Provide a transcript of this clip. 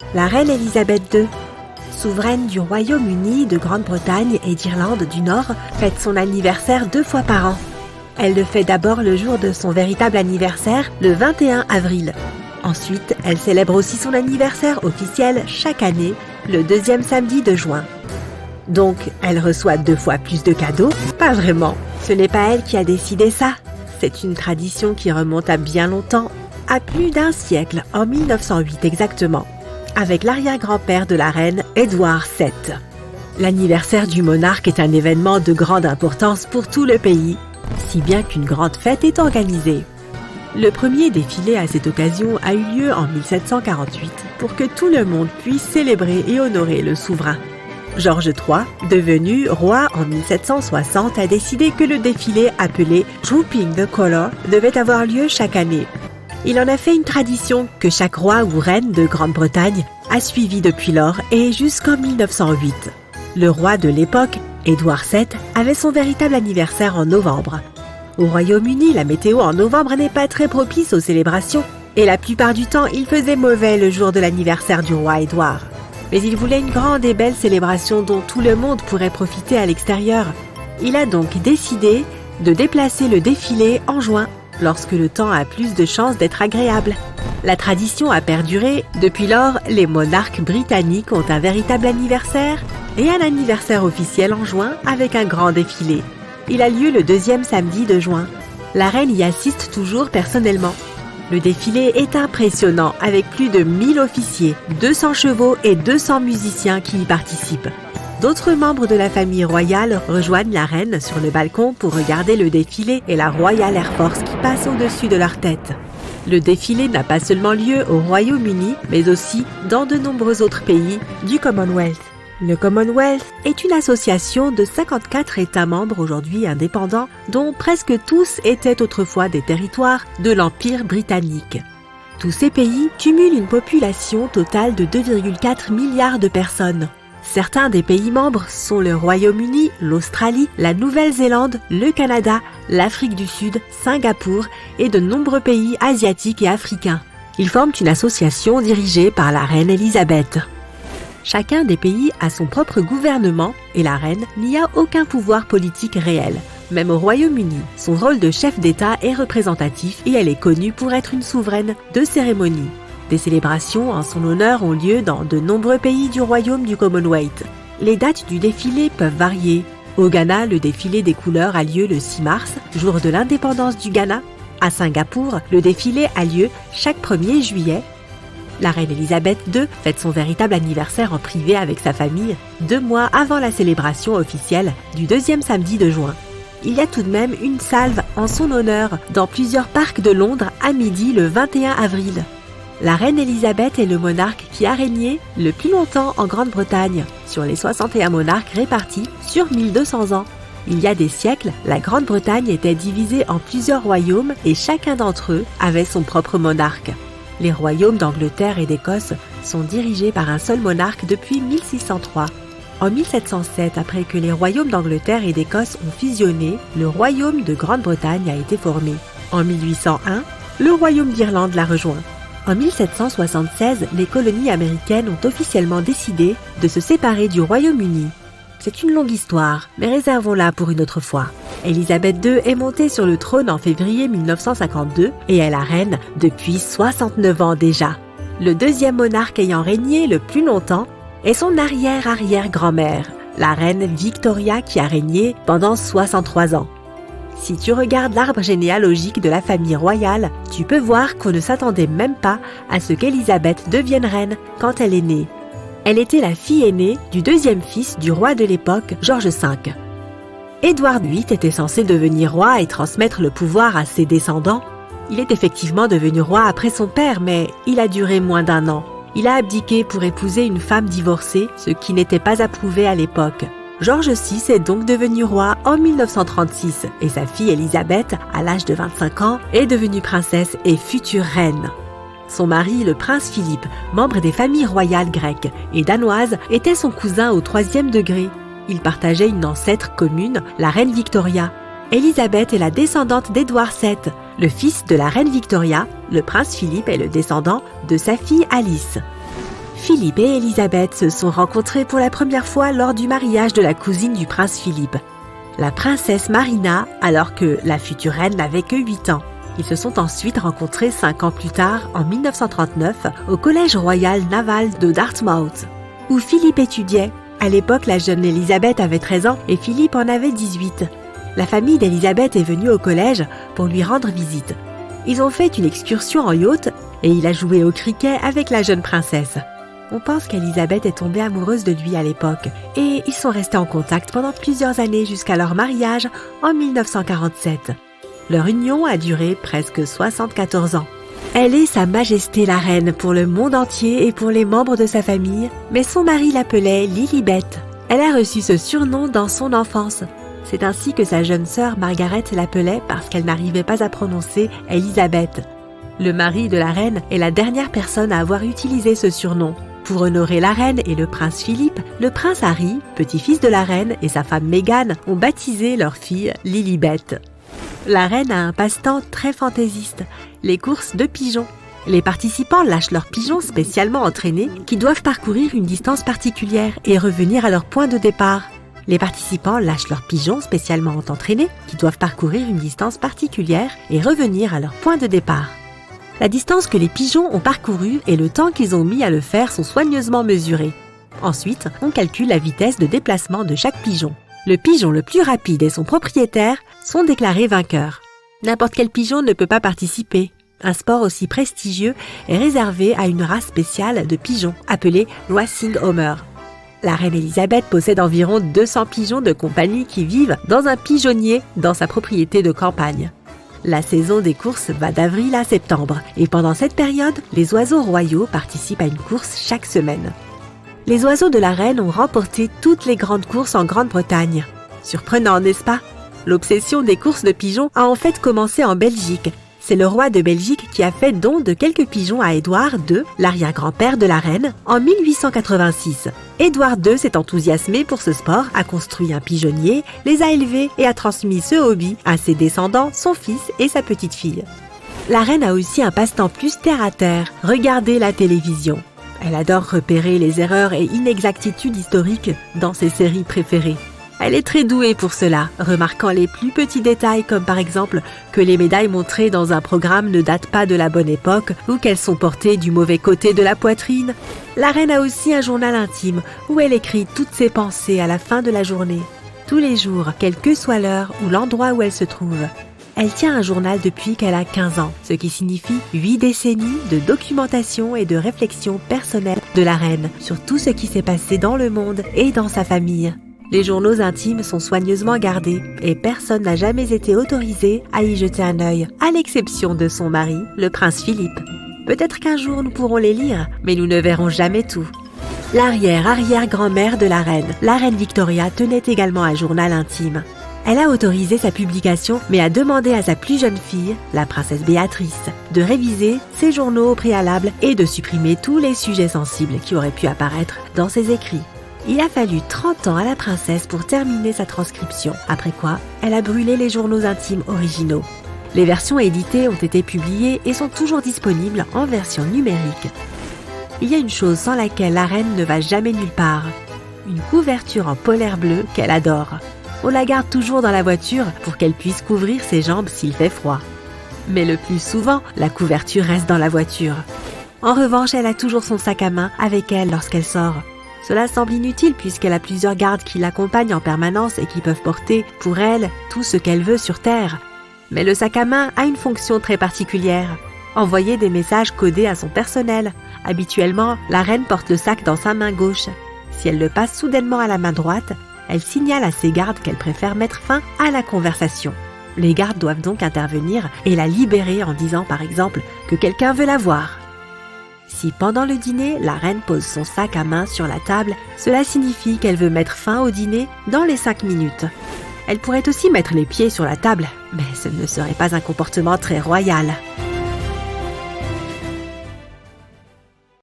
La reine Élisabeth II, souveraine du Royaume-Uni, de Grande-Bretagne et d'Irlande du Nord, fête son anniversaire 2 fois par an. Elle le fait d'abord le jour de son véritable anniversaire, le 21 avril. Ensuite, elle célèbre aussi son anniversaire officiel chaque année, le 2e samedi de juin. Donc, elle reçoit 2 fois plus de cadeaux? Pas vraiment. Ce n'est pas elle qui a décidé ça. C'est une tradition qui remonte à bien longtemps, à plus d'1 siècle, en 1908 exactement, avec l'arrière-grand-père de la reine, Édouard VII. L'anniversaire du monarque est un événement de grande importance pour tout le pays, si bien qu'une grande fête est organisée. Le premier défilé à cette occasion a eu lieu en 1748 pour que tout le monde puisse célébrer et honorer le souverain. George III, devenu roi en 1760, a décidé que le défilé appelé Trooping the Colour devait avoir lieu chaque année. Il en a fait une tradition que chaque roi ou reine de Grande-Bretagne a suivie depuis lors et jusqu'en 1908. Le roi de l'époque, Édouard VII, avait son véritable anniversaire en novembre. Au Royaume-Uni, la météo en novembre n'est pas très propice aux célébrations et la plupart du temps, il faisait mauvais le jour de l'anniversaire du roi Édouard. Mais il voulait une grande et belle célébration dont tout le monde pourrait profiter à l'extérieur. Il a donc décidé de déplacer le défilé en juin, lorsque le temps a plus de chances d'être agréable. La tradition a perduré. Depuis lors, les monarques britanniques ont un véritable anniversaire et un anniversaire officiel en juin avec un grand défilé. Il a lieu le 2e samedi de juin. La reine y assiste toujours personnellement. Le défilé est impressionnant avec plus de 1000 officiers, 200 chevaux et 200 musiciens qui y participent. D'autres membres de la famille royale rejoignent la reine sur le balcon pour regarder le défilé et la Royal Air Force qui passe au-dessus de leur tête. Le défilé n'a pas seulement lieu au Royaume-Uni, mais aussi dans de nombreux autres pays du Commonwealth. Le Commonwealth est une association de 54 États membres aujourd'hui indépendants, dont presque tous étaient autrefois des territoires de l'Empire britannique. Tous ces pays cumulent une population totale de 2,4 milliards de personnes. Certains des pays membres sont le Royaume-Uni, l'Australie, la Nouvelle-Zélande, le Canada, l'Afrique du Sud, Singapour et de nombreux pays asiatiques et africains. Ils forment une association dirigée par la reine Élisabeth. Chacun des pays a son propre gouvernement et la reine n'y a aucun pouvoir politique réel. Même au Royaume-Uni, son rôle de chef d'État est représentatif et elle est connue pour être une souveraine de cérémonie. Des célébrations en son honneur ont lieu dans de nombreux pays du royaume du Commonwealth. Les dates du défilé peuvent varier. Au Ghana, le défilé des couleurs a lieu le 6 mars, jour de l'indépendance du Ghana. À Singapour, le défilé a lieu chaque 1er juillet. La reine Élisabeth II fête son véritable anniversaire en privé avec sa famille, 2 mois avant la célébration officielle du 2e samedi de juin. Il y a tout de même une salve en son honneur dans plusieurs parcs de Londres à midi le 21 avril. La reine Élisabeth est le monarque qui a régné le plus longtemps en Grande-Bretagne, sur les 61 monarques répartis sur 1200 ans. Il y a des siècles, la Grande-Bretagne était divisée en plusieurs royaumes et chacun d'entre eux avait son propre monarque. Les royaumes d'Angleterre et d'Écosse sont dirigés par un seul monarque depuis 1603. En 1707, après que les royaumes d'Angleterre et d'Écosse ont fusionné, le royaume de Grande-Bretagne a été formé. En 1801, le royaume d'Irlande l'a rejoint. En 1776, les colonies américaines ont officiellement décidé de se séparer du Royaume-Uni. C'est une longue histoire, mais réservons-la pour une autre fois. Élisabeth II est montée sur le trône en février 1952 et est la reine depuis 69 ans déjà. Le 2e monarque ayant régné le plus longtemps est son arrière-arrière-grand-mère, la reine Victoria qui a régné pendant 63 ans. Si tu regardes l'arbre généalogique de la famille royale, tu peux voir qu'on ne s'attendait même pas à ce qu'Élisabeth devienne reine quand elle est née. Elle était la fille aînée du 2e fils du roi de l'époque, George V. Édouard VIII était censé devenir roi et transmettre le pouvoir à ses descendants. Il est effectivement devenu roi après son père, mais il a duré moins d'1 an. Il a abdiqué pour épouser une femme divorcée, ce qui n'était pas approuvé à l'époque. George VI est donc devenu roi en 1936 et sa fille Élisabeth, à l'âge de 25 ans, est devenue princesse et future reine. Son mari, le prince Philippe, membre des familles royales grecques et danoises, était son cousin au 3e degré. Ils partageaient une ancêtre commune, la reine Victoria. Élisabeth est la descendante d'Édouard VII, le fils de la reine Victoria. Le prince Philippe est le descendant de sa fille Alice. Philippe et Élisabeth se sont rencontrés pour la première fois lors du mariage de la cousine du prince Philippe, la princesse Marina, alors que la future reine n'avait que 8 ans. Ils se sont ensuite rencontrés 5 ans plus tard, en 1939, au Collège royal naval de Dartmouth, où Philippe étudiait. À l'époque, la jeune Élisabeth avait 13 ans et Philippe en avait 18. La famille d'Élisabeth est venue au collège pour lui rendre visite. Ils ont fait une excursion en yacht et il a joué au cricket avec la jeune princesse. On pense qu'Élisabeth est tombée amoureuse de lui à l'époque et ils sont restés en contact pendant plusieurs années jusqu'à leur mariage en 1947. Leur union a duré presque 74 ans. Elle est Sa Majesté la Reine pour le monde entier et pour les membres de sa famille, mais son mari l'appelait Lilibet. Elle a reçu ce surnom dans son enfance. C'est ainsi que sa jeune sœur Margaret l'appelait parce qu'elle n'arrivait pas à prononcer Elisabeth. Le mari de la reine est la dernière personne à avoir utilisé ce surnom. Pour honorer la reine et le prince Philippe, le prince Harry, petit-fils de la reine, et sa femme Meghan ont baptisé leur fille Lilibet. La reine a un passe-temps très fantaisiste, les courses de pigeons. Les participants lâchent leurs pigeons spécialement entraînés qui doivent parcourir une distance particulière et revenir à leur point de départ. Les participants lâchent leurs pigeons spécialement entraînés qui doivent parcourir une distance particulière et revenir à leur point de départ. La distance que les pigeons ont parcourue et le temps qu'ils ont mis à le faire sont soigneusement mesurés. Ensuite, on calcule la vitesse de déplacement de chaque pigeon. Le pigeon le plus rapide et son propriétaire sont déclarés vainqueurs. N'importe quel pigeon ne peut pas participer. Un sport aussi prestigieux est réservé à une race spéciale de pigeons, appelée Racing Homer. La reine Élisabeth possède environ 200 pigeons de compagnie qui vivent dans un pigeonnier dans sa propriété de campagne. La saison des courses va d'avril à septembre et pendant cette période, les oiseaux royaux participent à une course chaque semaine. Les oiseaux de la reine ont remporté toutes les grandes courses en Grande-Bretagne. Surprenant, n'est-ce pas? L'obsession des courses de pigeons a en fait commencé en Belgique. C'est le roi de Belgique qui a fait don de quelques pigeons à Édouard II, l'arrière-grand-père de la reine, en 1886. Édouard II s'est enthousiasmé pour ce sport, a construit un pigeonnier, les a élevés et a transmis ce hobby à ses descendants, son fils et sa petite-fille. La reine a aussi un passe-temps plus terre-à-terre, regarder la télévision. Elle adore repérer les erreurs et inexactitudes historiques dans ses séries préférées. Elle est très douée pour cela, remarquant les plus petits détails comme par exemple que les médailles montrées dans un programme ne datent pas de la bonne époque ou qu'elles sont portées du mauvais côté de la poitrine. La reine a aussi un journal intime où elle écrit toutes ses pensées à la fin de la journée. Tous les jours, quelle que soit l'heure ou l'endroit où elle se trouve. Elle tient un journal depuis qu'elle a 15 ans, ce qui signifie 8 décennies de documentation et de réflexion personnelle de la reine sur tout ce qui s'est passé dans le monde et dans sa famille. Les journaux intimes sont soigneusement gardés et personne n'a jamais été autorisé à y jeter un œil, à l'exception de son mari, le prince Philippe. Peut-être qu'un jour nous pourrons les lire, mais nous ne verrons jamais tout. L'arrière-arrière-grand-mère de la reine Victoria, tenait également un journal intime. Elle a autorisé sa publication, mais a demandé à sa plus jeune fille, la princesse Béatrice, de réviser ses journaux au préalable et de supprimer tous les sujets sensibles qui auraient pu apparaître dans ses écrits. Il a fallu 30 ans à la princesse pour terminer sa transcription, après quoi elle a brûlé les journaux intimes originaux. Les versions éditées ont été publiées et sont toujours disponibles en version numérique. Il y a une chose sans laquelle la reine ne va jamais nulle part, une couverture en polaire bleu qu'elle adore. On la garde toujours dans la voiture pour qu'elle puisse couvrir ses jambes s'il fait froid. Mais le plus souvent, la couverture reste dans la voiture. En revanche, elle a toujours son sac à main avec elle lorsqu'elle sort. Cela semble inutile puisqu'elle a plusieurs gardes qui l'accompagnent en permanence et qui peuvent porter, pour elle, tout ce qu'elle veut sur Terre. Mais le sac à main a une fonction très particulière. Envoyer des messages codés à son personnel. Habituellement, la reine porte le sac dans sa main gauche. Si elle le passe soudainement à la main droite, elle signale à ses gardes qu'elle préfère mettre fin à la conversation. Les gardes doivent donc intervenir et la libérer en disant par exemple que quelqu'un veut la voir. Si pendant le dîner, la reine pose son sac à main sur la table, cela signifie qu'elle veut mettre fin au dîner dans les 5 minutes. Elle pourrait aussi mettre les pieds sur la table, mais ce ne serait pas un comportement très royal.